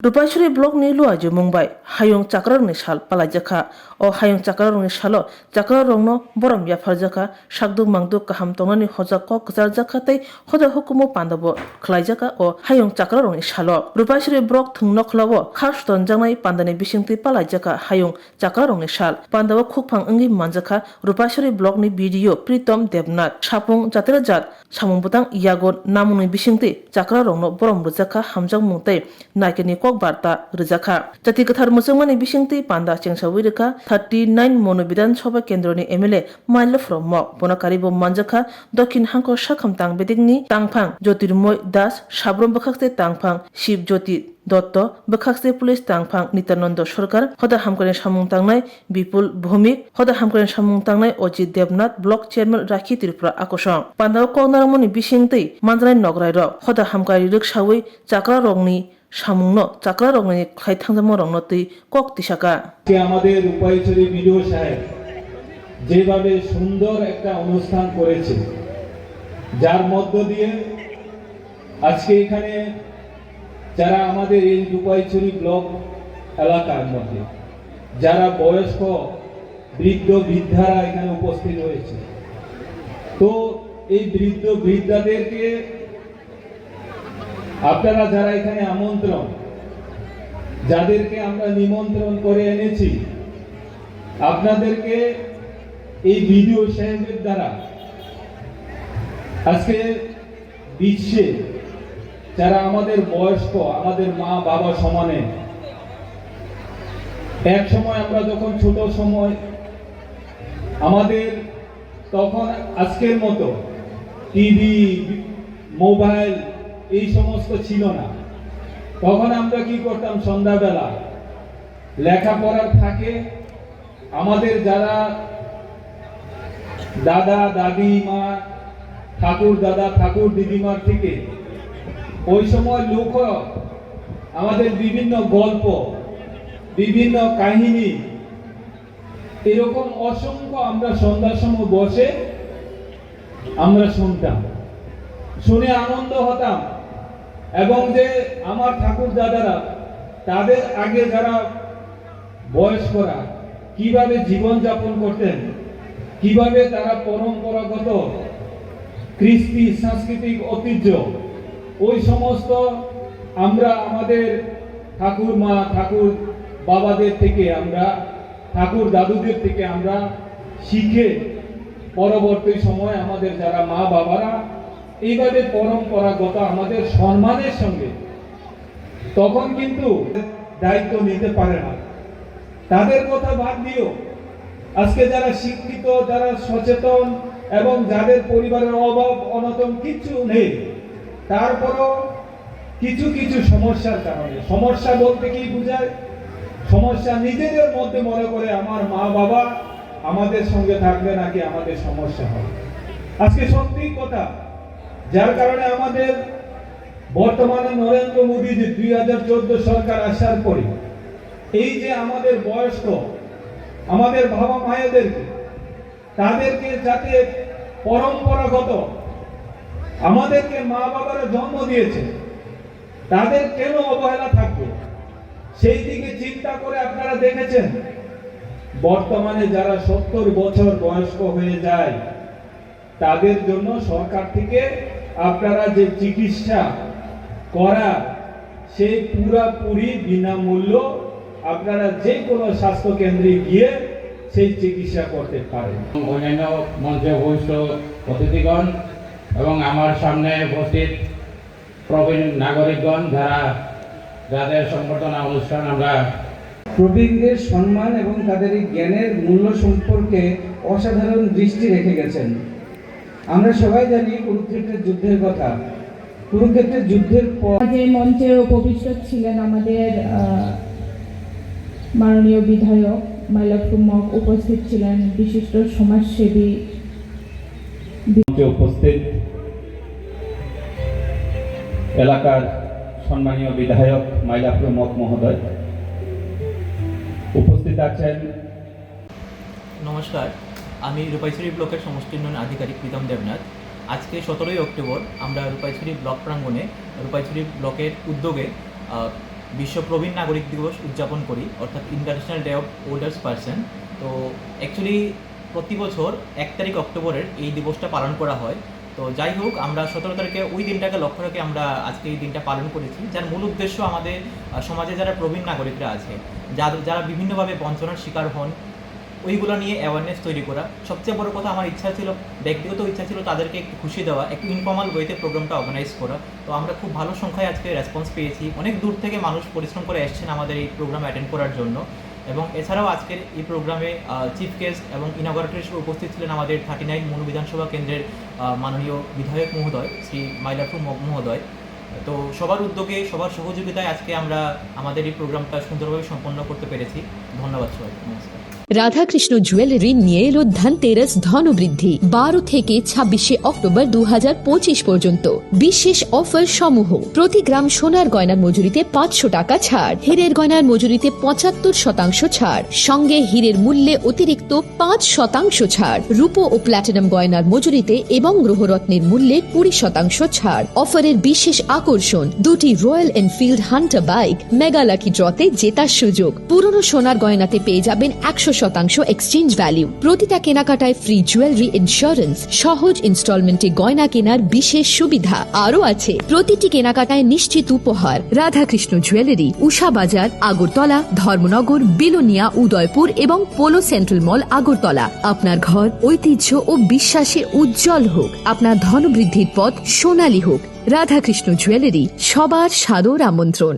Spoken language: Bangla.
Rupashri blog ni luaju Mumbai hayung chakrar ni shal palajaka o hayung chakrar ni shalo chakrar rongno borom ya farjaka shakdu mangdu kaham tonani hojako kjarjaka tei hoja hukumu pandabo khlaijaka o hayung chakrar ni shalo Rupashri blog thungno khlawo khas tonjangai pandani bisingti palajaka hayung chakrar ni shal pandabo khukphang angi manjaka Rupashri blog ni video Pritom Devnath sapung jatira jat samungputang yagon namuni bisingti chakrar rongno borom rujaka hamjang mungtei naikeni barta rijaka jati kathar musungmani bisingti panda chengsawirika 39 mono bidan sabha kendroni MLA Maila from Mok bonakaribo manjaka dokhin hangko sakhamtang bedingni tangphang Jyotirmoy Das sabrom bakhakte tangphang Shiv Jyoti Dotto bakhakse police tangphang Nitananda Sarkar hoda hamkaren samung tangnai Bipul Bhumik hoda hamkaren samung tangnai Ajit Devnath block chairman Rakhi Tripura akosong panda kongnaramoni bisingti manjrai nograi ro hoda hamkari riksawi chakra rongni samungno chakra rongni khai thangjamo rongno tei kok tisaka আমাদের রূপাইছড়ি ভিডিও সাহেব যেভাবে সুন্দর একটা অনুষ্ঠান করেছে যার মধ্য দিয়ে আজকে এখানে যারা আমাদের এই রূপাইছড়ি ব্লক এলাকার মধ্যে যারা বয়স্ক বৃদ্ধ বৃদ্ধারা এখানে উপস্থিত হয়েছে তো এই বৃদ্ধ বৃদ্ধাদেরকে আপনারা যারা এখানে আমন্ত্রণ যাদেরকে আমরা নিমন্ত্রণ করে এনেছি আপনাদেরকে এই ভিডিও সাহেবের দ্বারা আজকে বিশ্বে যারা আমাদের বয়স্ক আমাদের মা বাবা সমানে এক সময় আমরা যখন ছোট সময় আমাদের তখন আজকের মতো টিভি মোবাইল এই সমস্ত ছিল না তখন আমরা কি করতাম সন্ধ্যাবেলা লেখাপড়ার ফাঁকে আমাদের যারা দাদা দাদি মা ঠাকুর দাদা ঠাকুর দিদিমার থেকে ওই সময় লোক আমাদের বিভিন্ন গল্প বিভিন্ন কাহিনী এরকম অসংখ্য আমরা সন্ধ্যার সময় বসে আমরা শুনতাম শুনে আনন্দ হতাম এবং যে আমার ঠাকুর দাদারা তাদের আগে যারা বয়স্করা কিভাবে জীবন যাপন করতেন কিভাবে তারা পরম্পরাগত কৃষ্টি সাংস্কৃতিক ঐতিহ্য ওই সমস্ত আমরা আমাদের ঠাকুর মা ঠাকুর বাবাদের থেকে আমরা ঠাকুর দাদুদের থেকে আমরা শিখে পরবর্তী সময় আমাদের যারা মা বাবারা এইভাবে পরম্পরাগত আমাদের সম্মানের সঙ্গে তখন কিন্তু দায়িত্ব নিতে পারে না তাদের কথা বাদ দিও আজকে যারা শিক্ষিত যারা সচেতন এবং যাদের পরিবারের অভাব অনটন কিছু নেই তারপরও কিছু কিছু সমস্যার কারণে সমস্যা বলতে কি বোঝায় সমস্যা নিজেদের মধ্যে মনে করে আমার মা বাবা আমাদের সঙ্গে থাকলে নাকি আমাদের সমস্যা হবে আজকে সত্যি কথা যার কারণে আমাদের বর্তমানে নরেন্দ্র মোদী যে 2014 সরকার আসার পরে এই যে আমাদের বয়স্ক আমাদের বাবা মায়েদেরকে তাদেরকে যাতে পরম্পরাগত আমাদেরকে মা বাবারা জন্ম দিয়েছে তাদের কেন অবহেলা থাকবে সেই দিকে চিন্তা করে আপনারা দেখেছেন বর্তমানে যারা 70 বছর বয়স্ক হয়ে যায় তাদের জন্য সরকার থেকে আপনারা যে চিকিৎসা করা সেই পুরোপুরি বিনামূল্য আপনারা যে কোনো স্বাস্থ্য কেন্দ্রে গিয়ে সেই চিকিৎসা করতে পারেন অন্যান্য মঞ্চে উপস্থিত অতিথিগণ এবং আমার সামনে উপস্থিত প্রবীণ নাগরিকগণ যাদের সংবর্ধনা অনুষ্ঠান আমরা প্রবীণদের সম্মান এবং তাদের এই জ্ঞানের মূল্য সম্পর্কে অসাধারণ দৃষ্টি রেখে গেছেন আমরা সবাই জানি কুরুক্ষেত্রের যুদ্ধের কথা কুরুক্ষেত্রের যুদ্ধের পর যে মঞ্চে উপবিষ্ট ছিলেন আমাদের মাননীয় বিধায়ক মাইলা ফ্রম মক উপস্থিত ছিলেন বিশিষ্ট সমাজসেবী উপস্থিত এলাকার সম্মানীয় বিধায়ক মাইলা ফ্রম মক মহোদয় উপস্থিত আছেন নমস্কার আমি রূপাইছড়ি ব্লকের সমষ্টি উন্নয়ন আধিকারিক প্রীতম দেবনাথ আজকে 17 অক্টোবর আমরা রূপাইছড়ি ব্লক প্রাঙ্গণে রূপাইছড়ি ব্লকের উদ্যোগে বিশ্ব প্রবীণ নাগরিক দিবস উদযাপন করি, অর্থাৎ ইন্টারন্যাশনাল ডে অফ ওল্ডার্স পারসন। তো অ্যাকচুয়ালি প্রতি বছর 1 তারিখ অক্টোবরের এই দিবসটা পালন করা হয়। তো যাই হোক, আমরা 17 তারিখে ওই দিনটাকে লক্ষ্য রেখে আমরা আজকে এই দিনটা পালন করেছি, যার মূল উদ্দেশ্য আমাদের সমাজে যারা প্রবীণ নাগরিকরা আছে, যারা বিভিন্নভাবে বঞ্চনার শিকার হন, ওইগুলো নিয়ে অ্যাওয়ারনেস তৈরি করা। সবচেয়ে বড় কথা, আমার ইচ্ছা ছিল, ব্যক্তিগত ইচ্ছা ছিল তাদেরকে একটু খুশি দেওয়া, একটু ইনফর্মাল ওয়েতে প্রোগ্রামটা অর্গানাইজ করা। তো আমরা খুব ভালো সংখ্যায় আজকে রেসপন্স পেয়েছি। অনেক দূর থেকে মানুষ পরিশ্রম করে এসেছেন আমাদের এই প্রোগ্রাম অ্যাটেন্ড করার জন্য। এবং এছাড়াও আজকের এই প্রোগ্রামে চিফ গেস্ট এবং ইনঅগারেটর হিসেবে উপস্থিত ছিলেন আমাদের 39 মনু বিধানসভা কেন্দ্রের মাননীয় বিধায়ক মহোদয় শ্রী মাইলাফু মহোদয়। তো সবার উদ্যোগে, সবার সহযোগিতায় আজকে আমরা আমাদের এই প্রোগ্রামটা সুন্দরভাবে সম্পন্ন করতে পেরেছি। ধন্যবাদ সবাইকে। নমস্কার। রাধাকৃষ্ণ জুয়েলারি নিয়ে এলো ধনতেরাস ধনবৃদ্ধি 12 থেকে 26 অক্টোবর 2025 পর্যন্ত বিশেষ অফার সমূহ। প্রতি গ্রাম সোনার গয়নার মজুরিতে 500 টাকা ছাড়, হীরের গয়নার মজুরিতে 75% ছাড়, সঙ্গে হীরের মূল্যে অতিরিক্ত 5% ছাড়, রূপো ও প্ল্যাটিনাম গয়নার মজুরিতে এবং গ্রহরত্নের মূল্যে 20% ছাড়। অফারের বিশেষ আকর্ষণ, 2টি Royal Enfield Hunter bike mega lucky ড্রতে জেতার সুযোগ। পুরনো সোনার গয়নাতে পেয়ে যাবেন 100% এক্সচেঞ্জ ভ্যালু। প্রতিটা কেনাকাটায় ফ্রি জুয়েলারি ইন্স্যুরেন্স, সহজ ইনস্টলমেন্টে গয়না কেনার বিশেষ সুবিধা আরও আছে। প্রতিটি কেনাকাটায় নিশ্চিত উপহার। রাধাকৃষ্ণ জুয়েলারি, উষা বাজার, আগরতলা, ধর্মনগর, বিলোনিয়া, উদয়পুর এবং পোলো সেন্ট্রাল মল, আগরতলা। আপনার ঘর ঐতিহ্য ও বিশ্বাসে উজ্জ্বল হোক, আপনার ধনবৃদ্ধির পথ সোনালী হোক। রাধাকৃষ্ণ জুয়েলারি, সবার সাদর আমন্ত্রণ।